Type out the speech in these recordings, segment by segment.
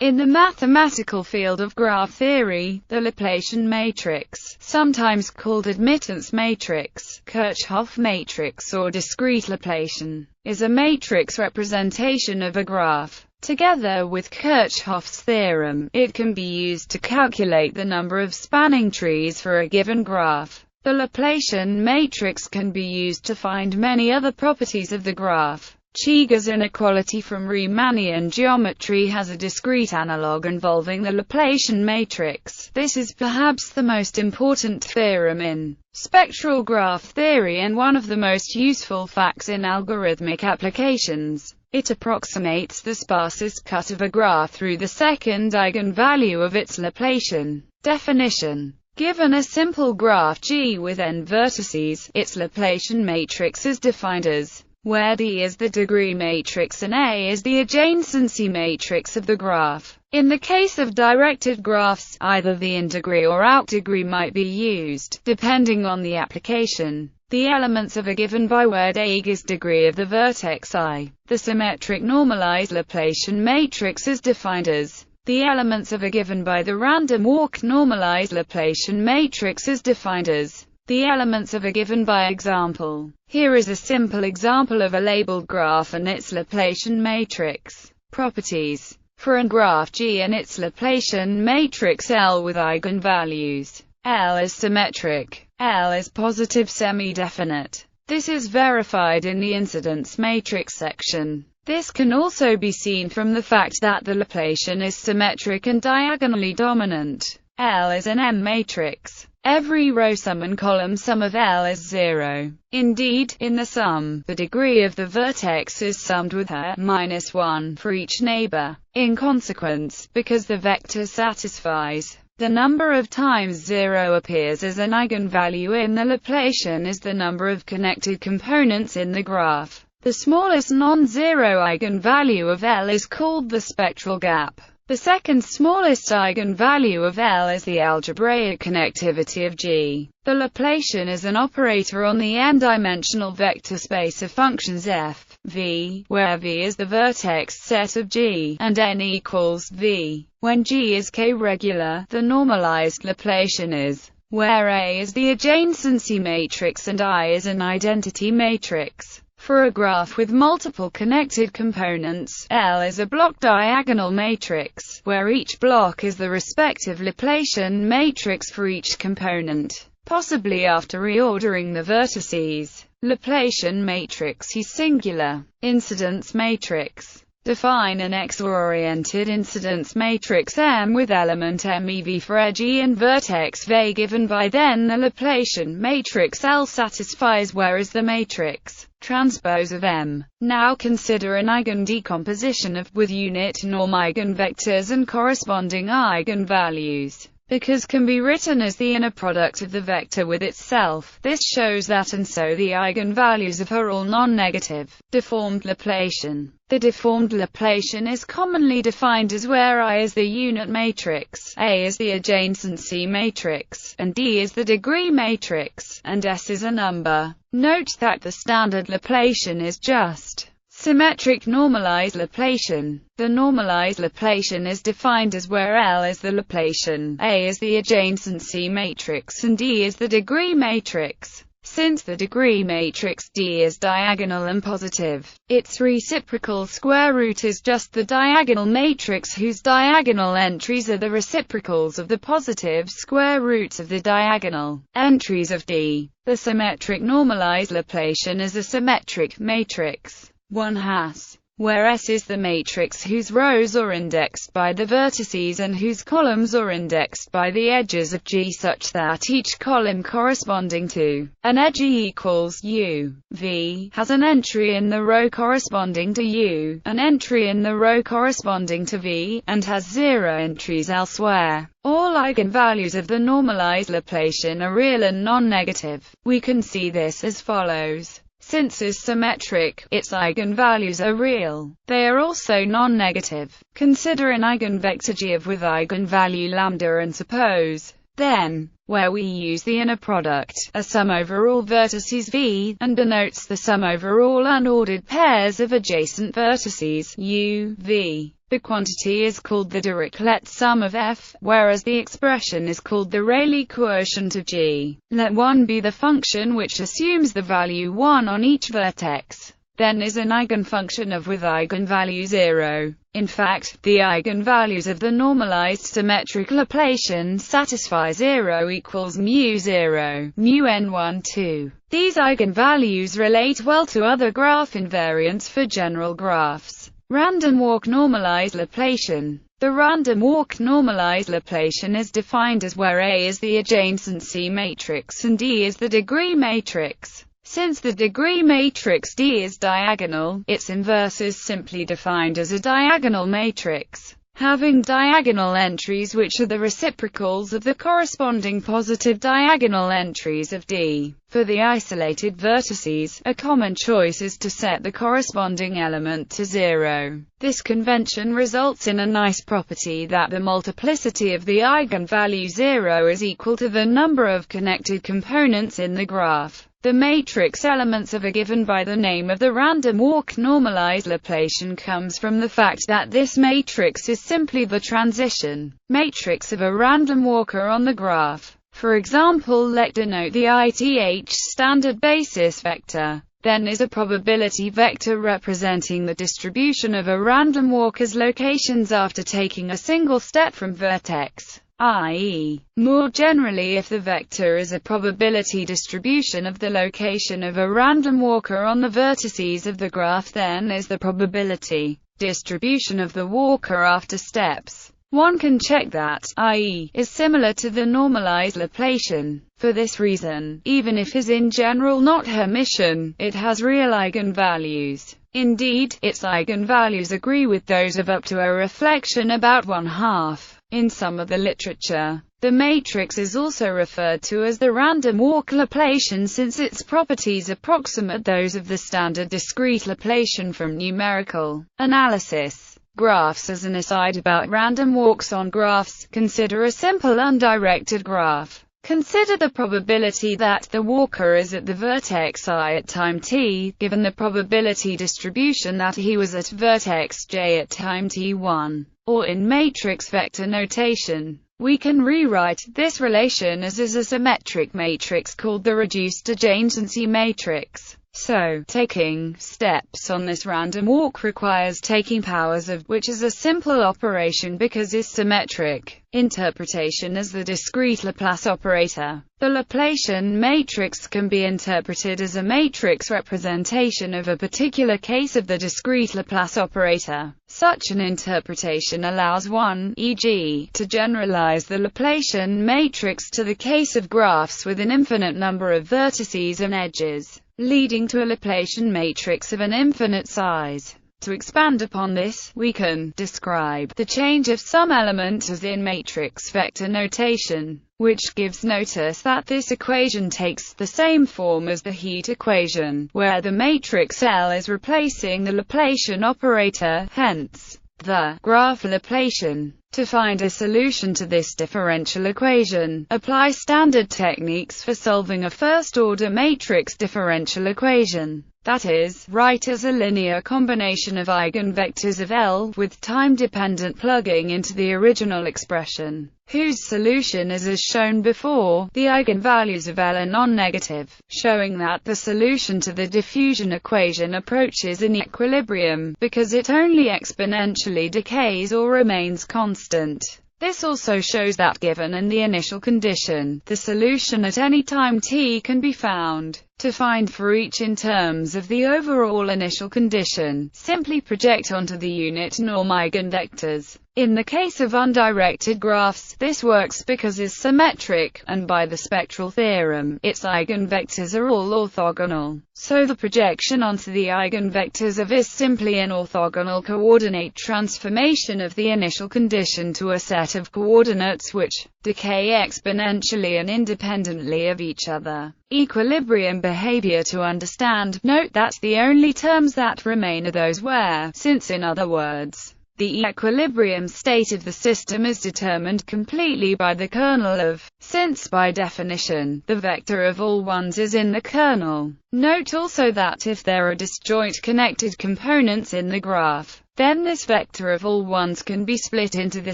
In the mathematical field of graph theory, the Laplacian matrix, sometimes called admittance matrix, Kirchhoff matrix or discrete Laplacian, is a matrix representation of a graph. Together with Kirchhoff's theorem, it can be used to calculate the number of spanning trees for a given graph. The Laplacian matrix can be used to find many other properties of the graph. Cheeger's inequality from Riemannian geometry has a discrete analog involving the Laplacian matrix. This is perhaps the most important theorem in spectral graph theory and one of the most useful facts in algorithmic applications. It approximates the sparsest cut of a graph through the second eigenvalue of its Laplacian. Definition: given a simple graph G with n vertices, its Laplacian matrix is defined as where D is the degree matrix and A is the adjacency matrix of the graph. In the case of directed graphs, either the in-degree or out-degree might be used, depending on the application. The elements of a given by word A is degree of the vertex I. The symmetric normalized Laplacian matrix is defined as the elements of a given by the random walk. Normalized Laplacian matrix is defined as the elements of a given by example. Here is a simple example of a labeled graph and its Laplacian matrix. Properties: for a graph G and its Laplacian matrix L with eigenvalues. L is symmetric. L is positive semi-definite. This is verified in the incidence matrix section. This can also be seen from the fact that the Laplacian is symmetric and diagonally dominant. L is an M matrix. Every row sum and column sum of L is 0. Indeed, in the sum, the degree of the vertex is summed with a -1 for each neighbor. In consequence, because the vector satisfies the number of times 0 appears as an eigenvalue in the Laplacian is the number of connected components in the graph. The smallest non-zero eigenvalue of L is called the spectral gap. The second smallest eigenvalue of L is the algebraic connectivity of G. The Laplacian is an operator on the n-dimensional vector space of functions f, v, where v is the vertex set of G, and n equals v. When G is k-regular, the normalized Laplacian is where A is the adjacency matrix and I is an identity matrix. For a graph with multiple connected components, L is a block diagonal matrix, where each block is the respective Laplacian matrix for each component, possibly after reordering the vertices. Laplacian matrix is singular. Incidence matrix. Define an x-oriented incidence matrix M with element MEV for a G and vertex V given by then the Laplacian matrix L satisfies where is the matrix transpose of M. Now consider an eigendecomposition of with unit norm eigenvectors and corresponding eigenvalues. Because can be written as the inner product of the vector with itself. This shows that and so the eigenvalues of are all non-negative. Deformed Laplacian. The deformed Laplacian is commonly defined as where I is the unit matrix, A is the adjacency matrix, and D is the degree matrix, and S is a number. Note that the standard Laplacian is just symmetric normalized Laplacian. The normalized Laplacian is defined as where L is the Laplacian, A is the adjacency matrix and D is the degree matrix. Since the degree matrix D is diagonal and positive, its reciprocal square root is just the diagonal matrix whose diagonal entries are the reciprocals of the positive square roots of the diagonal entries of D. The symmetric normalized Laplacian is a symmetric matrix. 1 has, where S is the matrix whose rows are indexed by the vertices and whose columns are indexed by the edges of G such that each column corresponding to an edge E equals U. V has an entry in the row corresponding to U, an entry in the row corresponding to V, and has 0 entries elsewhere. All eigenvalues of the normalized Laplacian are real and non-negative. We can see this as follows. Since is symmetric, its eigenvalues are real. They are also non-negative. Consider an eigenvector G of with eigenvalue lambda and suppose, then, where we use the inner product, a sum over all vertices V, and denotes the sum over all unordered pairs of adjacent vertices U, V. The quantity is called the dirichlet sum of F, whereas the expression is called the Rayleigh quotient of G. Let 1 be the function which assumes the value 1 on each vertex, then is an eigenfunction of with eigenvalue 0. In fact, the eigenvalues of the normalized symmetric Laplacian satisfy 0 equals mu 0, mu n1 2. These eigenvalues relate well to other graph invariants for general graphs. Random walk normalized Laplacian. The random walk normalized Laplacian is defined as where A is the adjacency matrix and D is the degree matrix. Since the degree matrix D is diagonal, its inverse is simply defined as a diagonal matrix, having diagonal entries which are the reciprocals of the corresponding positive diagonal entries of D. For the isolated vertices, a common choice is to set the corresponding element to 0. This convention results in a nice property that the multiplicity of the eigenvalue 0 is equal to the number of connected components in the graph. The matrix elements of a given by the name of the random walk normalized Laplacian comes from the fact that this matrix is simply the transition matrix of a random walker on the graph. For example, let denote the ith standard basis vector. Then is a probability vector representing the distribution of a random walker's locations after taking a single step from vertex. I.e., more generally, if the vector is a probability distribution of the location of a random walker on the vertices of the graph, then is the probability distribution of the walker after steps. One can check that I.e. is similar to the normalized Laplacian. For this reason, even if is in general not Hermitian, it has real eigenvalues. Indeed, its eigenvalues agree with those of up to a reflection about 1/2. In some of the literature, the matrix is also referred to as the random walk Laplacian since its properties approximate those of the standard discrete Laplacian from numerical analysis. Graphs. As an aside about random walks on graphs, consider a simple undirected graph. Consider the probability that the walker is at the vertex I at time t, given the probability distribution that he was at vertex j at time t1. Or in matrix vector notation, we can rewrite this relation as a symmetric matrix called the reduced adjacency matrix. So, taking steps on this random walk requires taking powers of, which is a simple operation because is symmetric. Interpretation as the discrete Laplace operator. The Laplacian matrix can be interpreted as a matrix representation of a particular case of the discrete Laplace operator. Such an interpretation allows one, e.g., to generalize the Laplacian matrix to the case of graphs with an infinite number of vertices and edges, leading to a Laplacian matrix of an infinite size. To expand upon this, we can describe the change of some element as in matrix vector notation, which gives notice that this equation takes the same form as the heat equation, where the matrix L is replacing the Laplacian operator, hence, the graph Laplacian. To find a solution to this differential equation, apply standard techniques for solving a first-order matrix differential equation. That is, write as a linear combination of eigenvectors of L, with time-dependent plugging into the original expression, whose solution is as shown before. The eigenvalues of L are non-negative, showing that the solution to the diffusion equation approaches an equilibrium, because it only exponentially decays or remains constant. This also shows that given in the initial condition, the solution at any time t can be found. To find for each in terms of the overall initial condition, simply project onto the unit norm eigenvectors. In the case of undirected graphs, this works because is symmetric, and by the spectral theorem, its eigenvectors are all orthogonal. So the projection onto the eigenvectors of is simply an orthogonal coordinate transformation of the initial condition to a set of coordinates which decay exponentially and independently of each other. Equilibrium behavior. To understand, note that the only terms that remain are those where, since in other words, The equilibrium state of the system is determined completely by the kernel of, since by definition, the vector of all ones is in the kernel. Note also that if there are disjoint connected components in the graph, then this vector of all ones can be split into the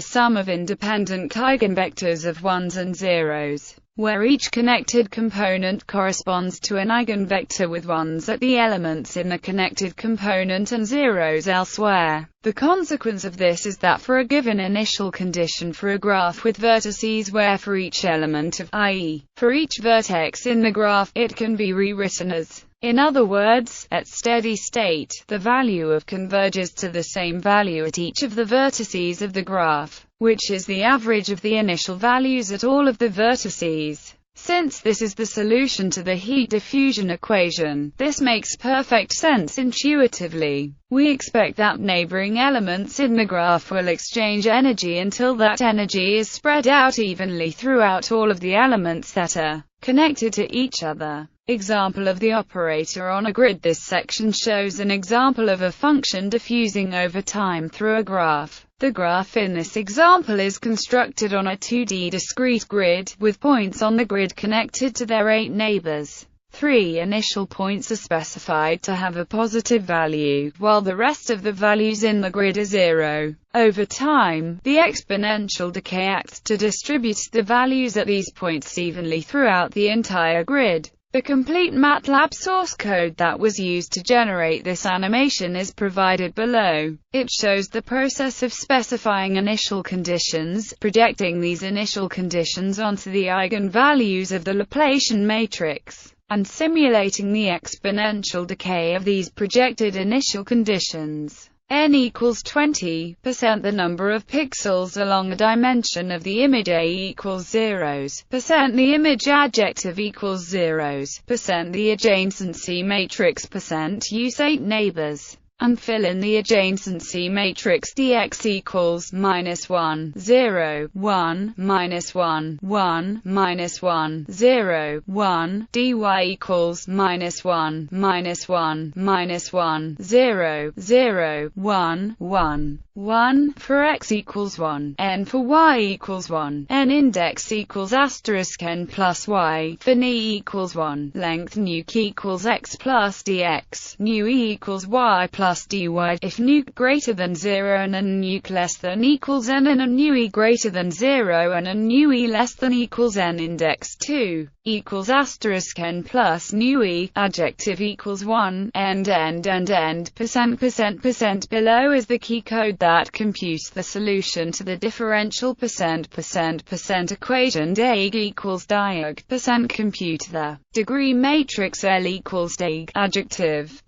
sum of independent eigenvectors of ones and zeros, where each connected component corresponds to an eigenvector with ones at the elements in the connected component and zeros elsewhere. The consequence of this is that for a given initial condition for a graph with vertices where for each element of, i.e., for each vertex in the graph, it can be rewritten as, in other words, at steady state, the value of converges to the same value at each of the vertices of the graph, which is the average of the initial values at all of the vertices. Since this is the solution to the heat diffusion equation, this makes perfect sense intuitively. We expect that neighboring elements in the graph will exchange energy until that energy is spread out evenly throughout all of the elements that are connected to each other. Example of the operator on a grid. This section shows an example of a function diffusing over time through a graph. The graph in this example is constructed on a 2D discrete grid, with points on the grid connected to their 8 neighbors. 3 initial points are specified to have a positive value, while the rest of the values in the grid are 0. Over time, the exponential decay acts to distribute the values at these points evenly throughout the entire grid. The complete MATLAB source code that was used to generate this animation is provided below. It shows the process of specifying initial conditions, projecting these initial conditions onto the eigenvalues of the Laplacian matrix, and simulating the exponential decay of these projected initial conditions. N equals 20%, the number of pixels along a dimension of the image A equals zeros, %, the image adjective equals zeros, %, the adjacency matrix, % use 8 neighbors, and fill in the adjacency matrix dx equals -1, 0, 1, -1, 1, -1, 0, 1, dy equals -1, -1, -1, 0, 0, 1, 1. 1, for x equals 1, n for y equals 1, n index equals asterisk n plus y, for n equals 1, length nuke equals x plus dx, nu equals y plus dy, if nuke greater than 0 and n nuke less than equals n and n nu greater than 0 and n nu less than equals n index 2, equals asterisk n plus nu adjective equals 1, end, %. Below is the key code that computes the solution to the differential %% equation. Dag equals diag, compute the degree matrix L equals dag, adjective,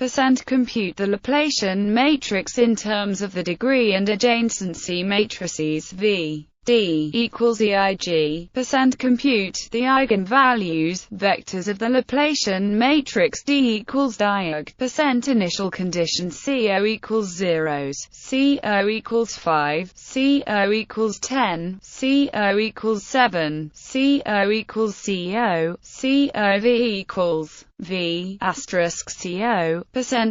compute the Laplacian matrix in terms of the degree and adjacency matrices V. D equals EIG, compute the eigenvalues, vectors of the Laplacian matrix. D equals diag, initial condition CO equals zeros, CO equals 5, CO equals 10, CO equals 7, CO equals CO, CO V equals V asterisk CO,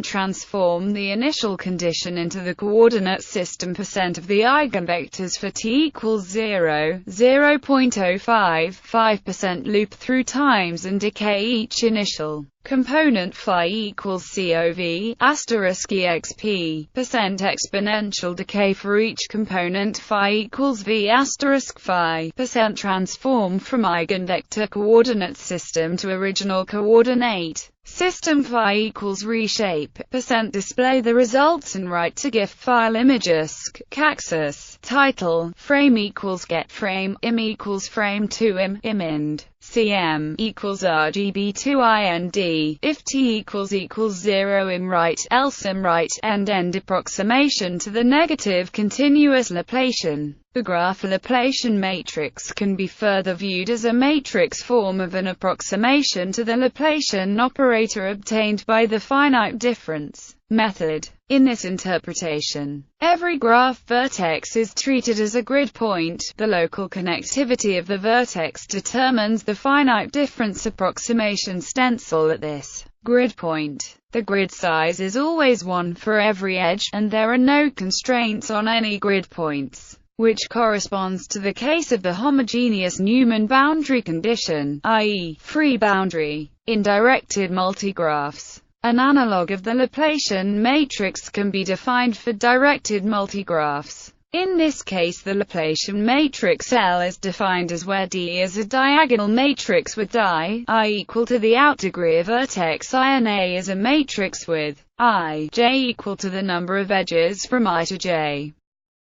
transform the initial condition into the coordinate system, of the eigenvectors for t equals 0, 0.05, 5% loop through times and decay each initial component phi equals COV asterisk exp, exponential decay for each component phi equals V asterisk phi, transform from eigenvector coordinate system to original coordinate system phi equals reshape, display the results and write to GIF file images, axis, title, frame equals get frame, im equals frame to imind, cm equals rgb2ind, if t equals 0 im right, else im right, end approximation to the negative continuous Laplacian. The graph Laplacian matrix can be further viewed as a matrix form of an approximation to the Laplacian operator obtained by the finite difference method. In this interpretation, every graph vertex is treated as a grid point. The local connectivity of the vertex determines the finite difference approximation stencil at this grid point. The grid size is always 1 for every edge, and there are no constraints on any grid points, which corresponds to the case of the homogeneous Newman boundary condition, i.e., free boundary. In directed multigraphs, an analog of the Laplacian matrix can be defined for directed multigraphs. In this case, the Laplacian matrix L is defined as where D is a diagonal matrix with I equal to the outdegree of vertex I, and A is a matrix with I j equal to the number of edges from I to j.